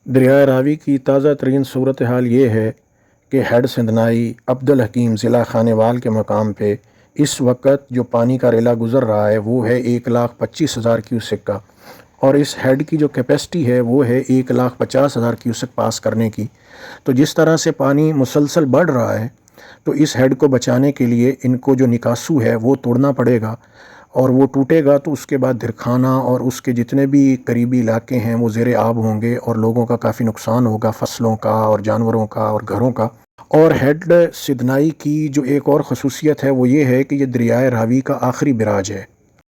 दरिया रावी की ताज़ा तरीन सूरत हाल ये है कि हेड सिंधनाई अब्दुल हकीम ज़िला खानेवाल के मकाम पे इस वक्त जो पानी का रेला गुज़र रहा है वो है 1,25,000 क्यूसेक का। और इस हेड की जो कैपेसिटी है वो है 1,50,000 क्यूसेक पास करने की। तो जिस तरह से पानी मुसलसल बढ़ रहा है तो इस हेड को बचाने के लिए इनको जो निकासू है वो तोड़ना पड़ेगा, और वो टूटेगा तो उसके बाद दिरखाना और उसके जितने भी करीबी इलाके हैं वो ज़ेर आब होंगे और लोगों का काफ़ी नुकसान होगा, फसलों का और जानवरों का और घरों का। और हेड सिदनाई की जो एक और ख़ुसूसियत है वो ये है कि ये दरियाए रावी का आखिरी बिराज है।